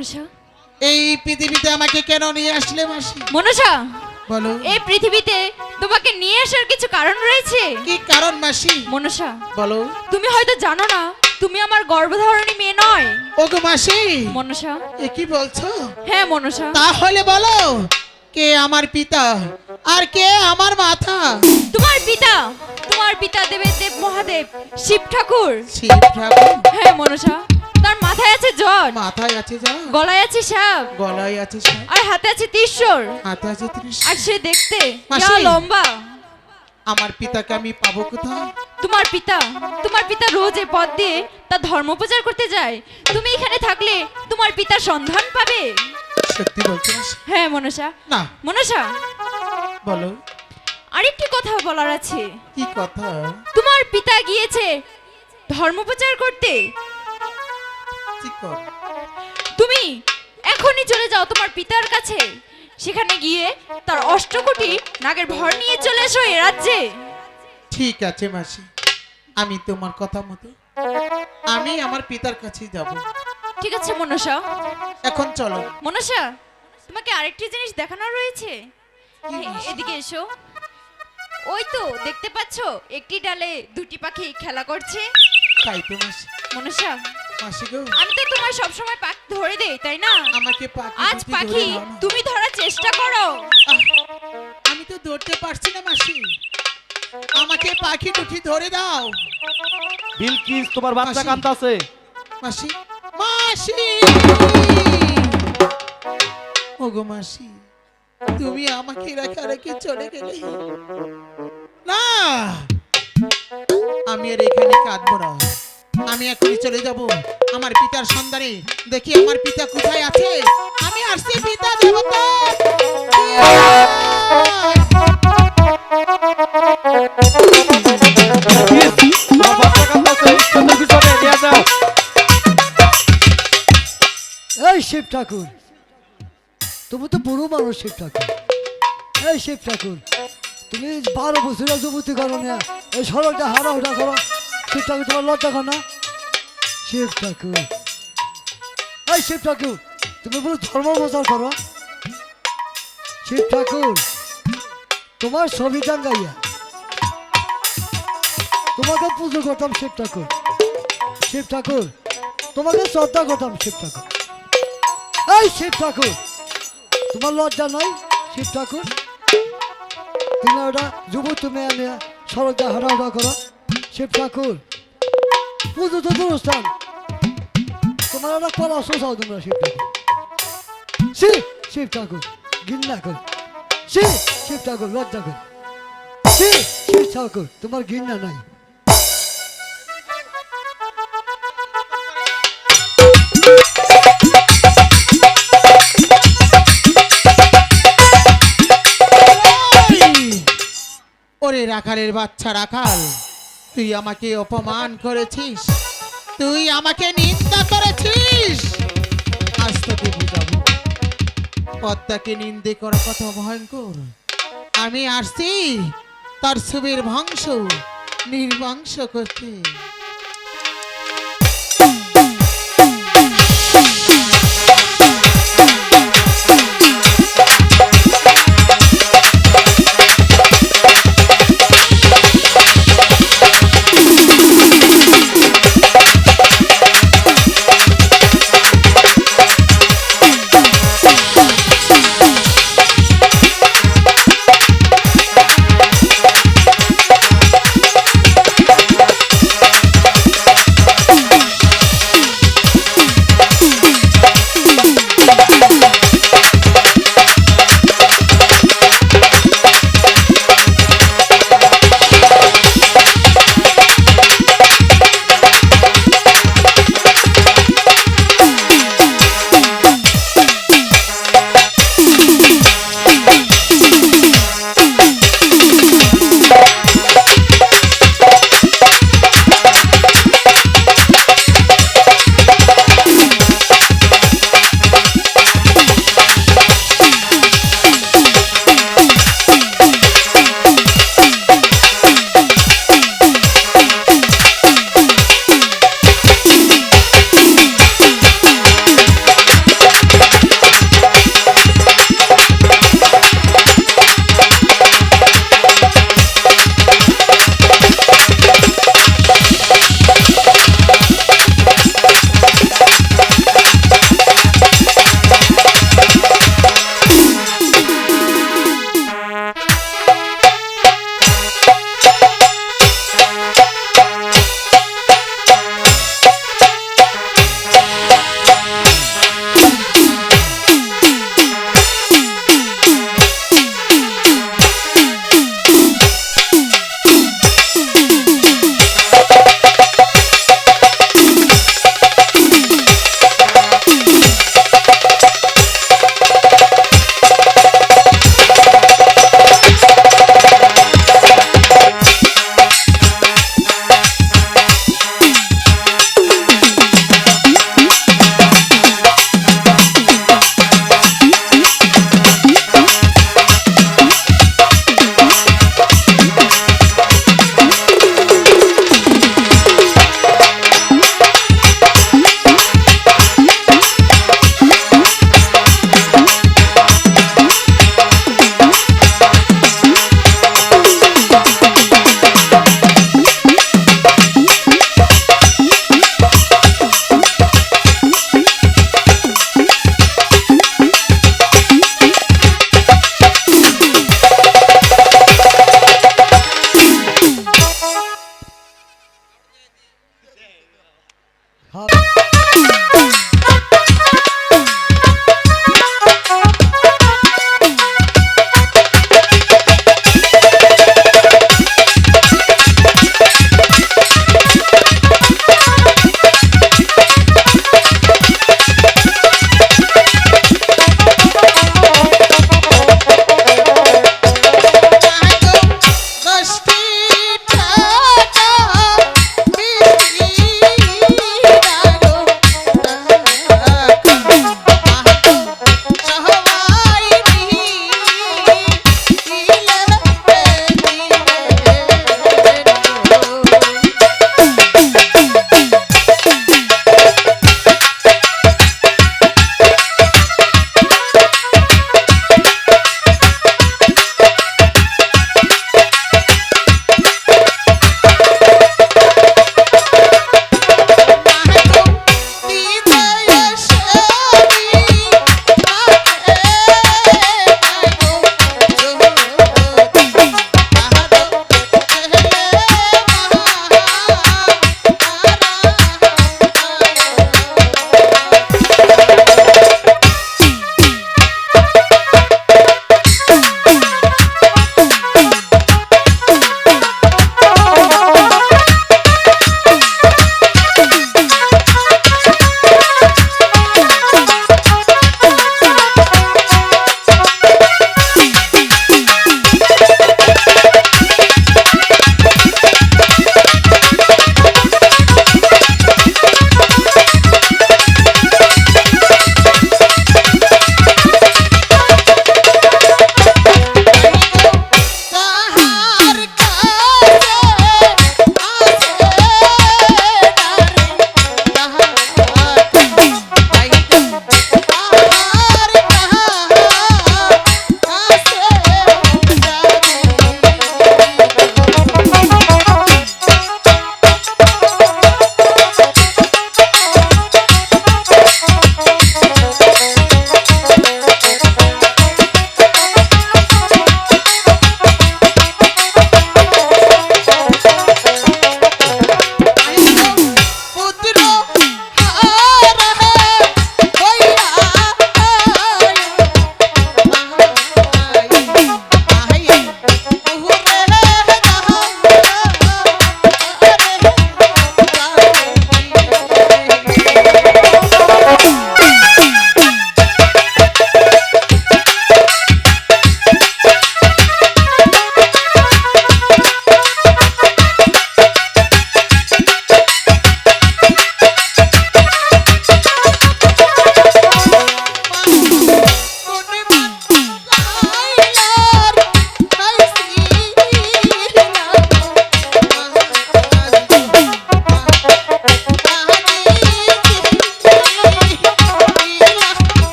মনসা, এই পৃথিবীতে আমাকে কেন নিয়ে আসলে মাসি? মনসা, বলো। এই পৃথিবীতে তোমাকে নিয়ে আসার কিছু কারণ রয়েছে। কি কারণ মাসি? মনসা, বলো। তুমি হয়তো জানো না তুমি আমার গর্ভধারণী মেয়ে নয়। ওগো মাসি, মনসা, এ কি বলছো? হ্যাঁ মনসা। তাহলে বলো, কে আমার পিতা আর কে আমার মাতা? তোমার পিতা, তোমার পিতা দেব মহাদেব শিব ঠাকুর। শিব ঠাকুর? হ্যাঁ মনসা, তার মাথায় আছে জট, মাথায় আছে যা, গলায় আছে সাপ, গলায় আছে সাপ, আর হাতে আছে ত্রিশূল, হাতে আছে ত্রিশূল। আর সে দেখতে মাসি। যা লম্বা। আমার পিতাকে আমি পাবো কোথায়? তোমার পিতা রোজ এই পথ দিয়ে তার ধর্ম প্রচার করতে যায়। তুমি এখানে থাকলে তোমার পিতার সন্ধান পাবে। সত্যি বলছো মাসি? হ্যাঁ মনসা। না। মনসা, বলো। আরেকটি কথা বলার আছে। কি কথা? তোমার পিতা গিয়েছে ধর্ম প্রচার করতে, ঠিক কর। তুমি এখনই চলে যাও তোমার পিতার কাছে। সেখানে গিয়ে তার অষ্টকোটি নাগের ভর নিয়ে চলে এসো এ রাজ্যে। ঠিক আছে মাসি, আমি তোমার কথা মতো আমি আমার পিতার কাছে যাব। ঠিক আছে মনসা। এখন চলো। মনসা, তোমাকে আরেকটি জিনিস দেখানোর রয়েছে। এদিকে এসো। ওই তো দেখতে পাচ্ছো একটি ডালে দুটি পাখি খেলা করছে। তাই তো মাসি। মনসা, মাসি গো, আমি তো তোমার সব সময় পাখি ধরে দেই, তাই না? আমাকে পাখি আজ দুটি পাখি ধরে দাও না। তুমি ধরার চেষ্টা করো। আহ, আমি তো ধরতে পারছি না মাসি, আমাকে পাখি দুটি ধরে দাও। বিলকিস তোমার বাচ্চা মাসি। কাঁদতাছে। মাসি, মাসি, ওগো মাসি, তুমি আমাকে রেখে রেখে চলে গেলে। না, আমি আর এখানে কাঁদবো না, আমি এখনই চলে যাব আমার পিতার সন্ধানে। দেখি আমার পিতা কোথায় আছে। আমি আসছি পিতা দেবতা। বিলকিস, তোমার বাচ্চা কাঁদতাছে, সুন্দর পিছনে নিয়ে যাও। এই শিব ঠাকুর, তুমি তো বুড়ো মানুষ শিব ঠাকুর। এই শিব ঠাকুর, তুমি 12 বছরের যুবতী করো না, এই সড়কটা হারা ওটা করো। শিব ঠাকুর, তোমার লজ্জা কর না? শিব ঠাকুর, এই শিব ঠাকুর, তুমি পুরো ধর্ম প্রচার করো। শিব ঠাকুর, তোমার ছবি টাঙ্গাইয়া তোমাকে পুজো করতাম শিব ঠাকুর। শিব ঠাকুর, তোমাকে শ্রদ্ধা করতাম শিব ঠাকুর। এই শিব ঠাকুর, তোমার লজ্জা নাই? শিব ঠাকুর, তুমি ওটা যুবতী মেয়ে নিয়ে সড়কটা হাঁটাহাঁটা করো। শিব ঠাকুর, পুজো তো দূরস্থান, তোমার একটা কলা শোষাও তোমরা। শিব ঠাকুর, শিব শিব ঠাকুর, ঘৃণা কর। শিব শিব ঠাকুর, লজ্জা কর। শিব শিব ঠাকুর, তোমার ঘৃণা নাই? ওরে রাখালের বাচ্চা রাখাল, তুই আমাকে অপমান করেছিস, তুই আমাকে নিন্দা করেছিস। আজ তোকে বুঝাবো পদ্মাকে নিন্দে করা কত ভয়ঙ্কর। আমি আসছি তার ছবির ধ্বংস নির্বংশ করতে।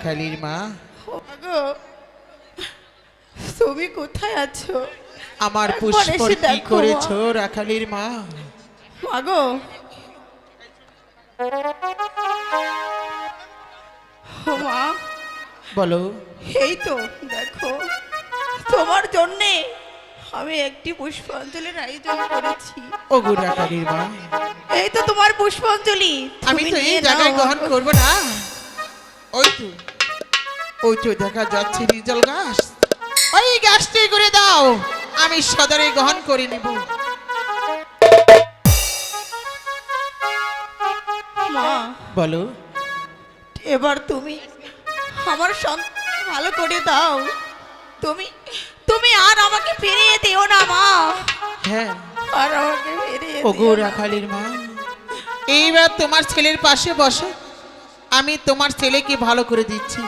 রাখালির মা, মাগো তুমি কোথায় আছো? আমার একবার পুষ্পর এসে কি দেখো, করেছো রাখালির মা? মাগো ও মা, বলো। এই তো দেখো তোমার জন্যে আমি একটি পুষ্পাঞ্জলির আয়োজন করেছি। ওগো রাখালির মা, এই তো তোমার পুষ্পাঞ্জলি, আমি তুমি তো এই নিয়ে জায়গায় নাও। গ্রহণ করবো না। ওই তো ওই তো দেখা যাচ্ছে ডিজেল গাছ, ওই গাছটি করে দাও, আমি সদরে গ্রহণ করে নিব। মা বলো। এবার তুমি আমার সন্তান ভালো করে দাও, তুমি তুমি আর আমাকে ফিরিয়ে দিও না মা, হ্যাঁ আর আমাকে ফিরিয়ে ওগো দিও না। রাখালির মা, এইবার তোমার ছেলের পাশে বসো, আমি তোমার ছেলেকে ভালো করে দিচ্ছি।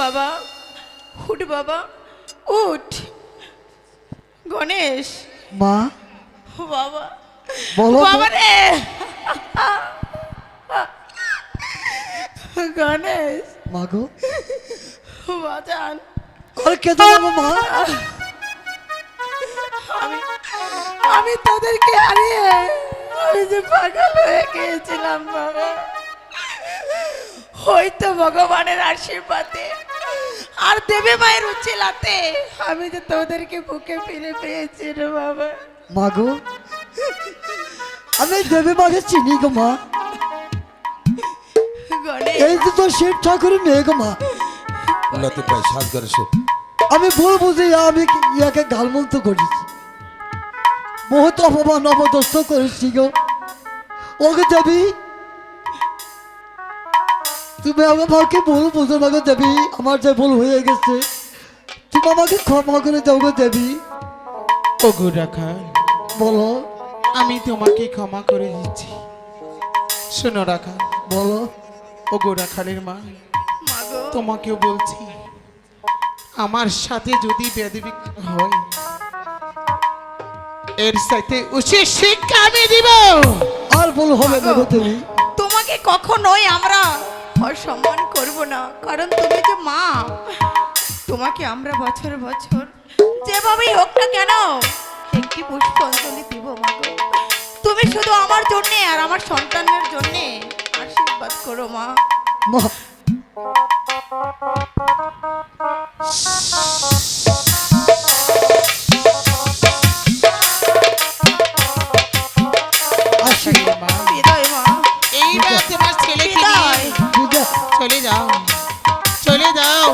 বাবা উঠ, বাবা উঠ। গণেশ মা বাবা, বলো তো। বাবা রে গণেশ মা গো, বাজান, আর কেঁদো না গো মা। আমি আমি তাদেরকে হারিয়ে আমি যে পাগল হয়ে গিয়েছিলাম বাবা, হয়তো ভগবানের আশীর্বাদে আর দেবে মায়ের উচ্ছিলাতে আমি যে তোদেরকে বুকে ফিরে পেয়েছি রে বাবা। মা গো, আমি দেবী মাকে চিনি গো মা, গণেশ এই যে তো শিব ঠাকুরের মেয়ে গো মা। লতিফ ভাই সাজ করে সে আমি ভুল বুঝি আমি ইয়াকে গালমন্ত করেছি, বহুত অপমান অপদস্থ করেছি গো। ওকে দেবী, তুমি আমার মাকে ভুল বুঝো না গো দেবী, আমার যে ভুল হয়ে গেছে তুমি আমাকে ক্ষমা করে দাও গো দেবী। ওগো রাখাল, বলো আমি তোমাকে ক্ষমা করে দিচ্ছি। শোনো রাখাল, বলো। ওগো রাখালের মা, মাগো তোমাকেও বলছি, আমার সাথে যদি বেয়াদবি হয় এর সাথে উচিত শিক্ষা আমি দিব। আর ভুল হবে না গো দেবী। তোমাকে কখনোই আমরা অসম্মান করব না, কারণ তুমি যে মা, তোমাকে আমরা বছর বছর যেভাবেই হোক না কেন একটি পুষ্পাঞ্জলি দিব মাগো। তুমি শুধু আমার জন্যে আর আমার সন্তানের জন্যে আশীর্বাদ করো মা। মা আসি। রাখালের মা, বিদায় মা, এইবার তোমার ছেলেকে নিয়ে বিদায়। বিদায়। চলে যাও, চলে যাও,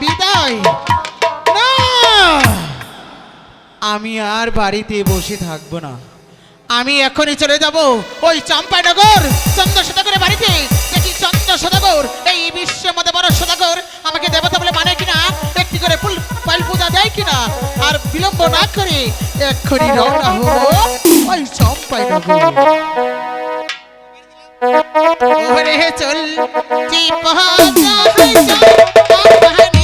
বিদায়। না, আমি আর বাড়িতে বসে থাকবো না, আমি এখনই চলে যাব ওই চম্পানগর চন্দ্রশতকের বাড়িতে। দেখি চন্দ্র সদাগর, এই বিশ্বের মধ্যে বড় সদাগর আমাকে দেবতা বলে মানে কিনা, একটি করে ফুল পাল পূজা দেয় কিনা। আর বিলম্ব না করে এক্ষুনি রওনা হবো ওই চম্পাইনগর। ওরে চল চিপা যায় চম্পাহানি।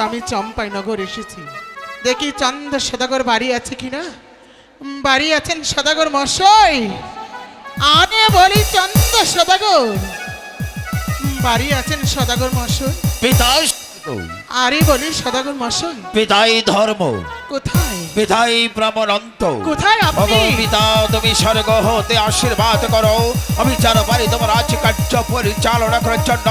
আমি চম্পাইনগর এসেছি, দেখি চন্দ্র সদাগর বাড়ি আছে কিনা। বাড়ি আছেন সদাগর মশাই? আরে বলি চন্দ্র সদাগর বাড়ি আছেন সদাগর মশাই? পিতাই আরে বলি সদাগর মশাই পিতাই ধর্ম, কোথায়? পিতাই ব্রহ্মানন্ত। কোথায় আপনি? ওগো পিতা, তুমি স্বর্গ হতে আশীর্বাদ করো। আমি যেন পারি তোমার রাজ কার্য পরিচালনা করার জন্য,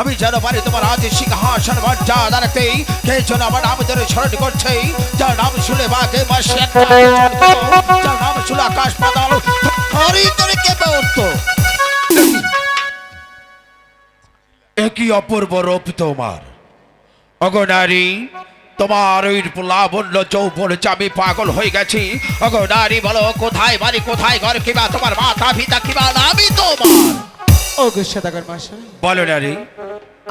আমি যেন পারি তোমার রাজ সিংহাসন মর্যাদা রাখতে। কে যেন আমার নাম ধরে স্মরণ করছে, যার নাম শুনে বাঘে মাসে যার নাম শুনে আকাশ পাতাল হরি করে কেঁপে উঠত। একই অপূর্ব রূপ তোমার। ওগো নারী, তোমার ওই লাবণ্য যৌবন আমি পাগল হয়ে গেছি। ওগো নারী, বলো কোথায় বাড়ি, কোথায় ঘর, কিবা তোমার মাতা পিতা, কিবা নামই তোমার? ওগো সদাগর মশাই বলো নারী।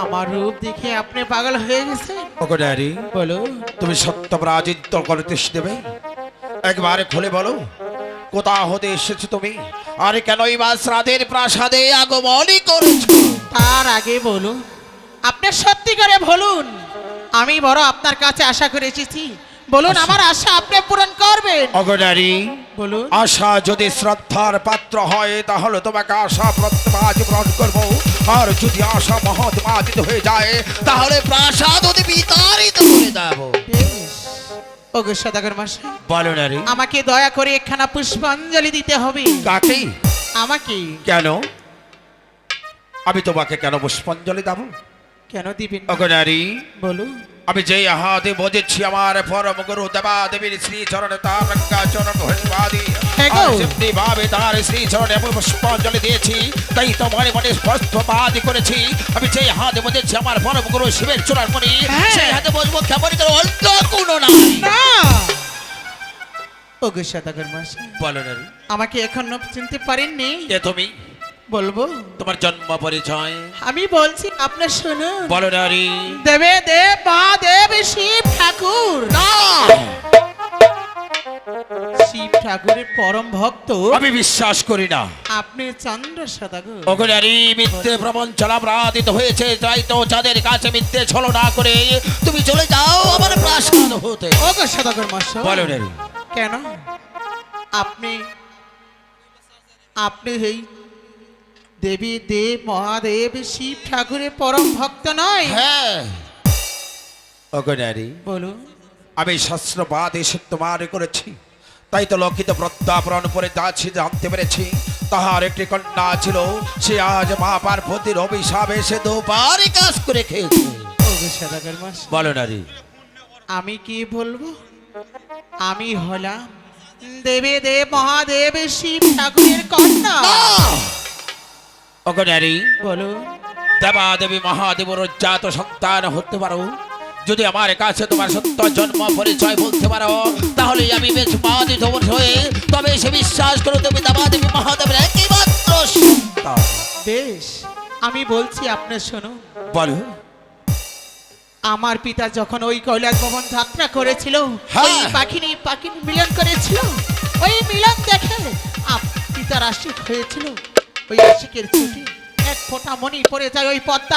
আমার রূপ দেখে আপনি পাগল হয়ে গেছে? ওগো নারী, বলো। তুমি সত্যপরাজিত করতে দেবে? একবারে খুলে বলো, কোথা হতে এসেছো তুমি, আর কেনই বা শ্রাদের প্রাসাদে আগমনই করেছো? তার আগে বলুন, আপনি সত্যি করে বলুন, আমি বড় আপনার কাছে আশা করে এসেছি। বলুন, আমার আশা আপনি পূরণ করবেন। ওগো নারী, বলুন। আশা যদি শ্রদ্ধার পাত্র হয়, তাহলে তোমাকে আশা প্রত্যাজ পূরণ করবো। আর যদি আশা মহৎ বাধিত হয়ে যায়, তাহলে প্রাসাদ অতি বিতাড়িত করে দেবো। ওগো সদাগর মশাই, বলো নারী। আমাকে দয়া করে একখানা পুষ্পাঞ্জলি দিতে হবে। কাকে? আমাকে। কেন? আমি তোমাকে কেন পুষ্পাঞ্জলি দেবো? কেন দিবেন? ওগো নারী, বলুন। আমি যে হাতে বজেছি আমার পরম গুরু দেবা দেবীর শ্রী চরণে তার রঙ্গা চরণ ধন্যবাদী, সেমনি ভাবে তার শ্রী চরণে আমি পুষ্পাঞ্জলি দিয়েছি। তাই তো মনে মনে স্পষ্টবাদী করেছি, আমি যে হাতে বজেছি আমার পরম গুরু শিবের চূড়ার মণি, সেই হাতে বসবো কেমন করে অন্য কোনো না। ওগো সদাগর মশাই, বলো নারী। আমাকে এখনো চিনতে পারেননি? কে তুমি? বলবো। তোমার জন্ম পরিচয় আমি বলছি, আপনার শুনুন। বলো নারী। দেবে দেব মা দেব শিব ঠাকুর। না, শিব ঠাকুরের পরম ভক্ত আমি বিশ্বাস করি না। আপনি চন্দ্র সদাগর। ওগো নারী, মিথ্যে প্রবঞ্চনা অপরাধিত হয়েছে, তাই তো যাদের কাছে মিথ্যে ছলনা করে তুমি চলে যাও আমার প্রাসাদ হতে। ওগো সদাগর মশাই। বলো নারী। কেন আপনি আপনি এই দেবী দেব মহাদেব শিব ঠাকুরের পরম ভক্ত নয়? হ্যাঁ ওগো নারী, বলুন। আমি শাস্ত্রবাদ এসে তোমার করেছি, তাই তো লক্ষিত প্রত্যাপরণ করে যাচ্ছি, জানতে পেরেছি তাহার একটি কন্যা ছিল, সে আজ মা পার্বতীর অভিশাপে সে দুবারই কাজ করে খেয়েছে। ওগো সদাগর মশাই, বলো নারী। আমি কি বলবো? আমি হলাম দেবী দেব মহাদেব শিব ঠাকুরের কন্যা। ওগো নারী, বলুন। দেবা দেবী মহাদেবর জাত সন্তান হতে পারো, যদি আমার কাছে তোমার সত্য জন্ম পরিচয় বলতে পারো, তাহলে আমি বেশ বাধিত হয়ে তবে সে বিশ্বাস করো তুমি দেবা দেবী মহাদেবের একমাত্র সন্তান। বেশ, আমি বলছি আপনি শুনুন। বলো। আমার পিতা যখন ওই কৈলাস ভবন যাত্রা করেছিল, হ্যাঁ। ওই পাখিনি মিলন করেছিল, ওই মিলন দেখে পিতার আশিক হয়েছিল। ওই আশিকের ছুটি এক ফোঁটা মনি পড়ে যায় ওই পদ্মা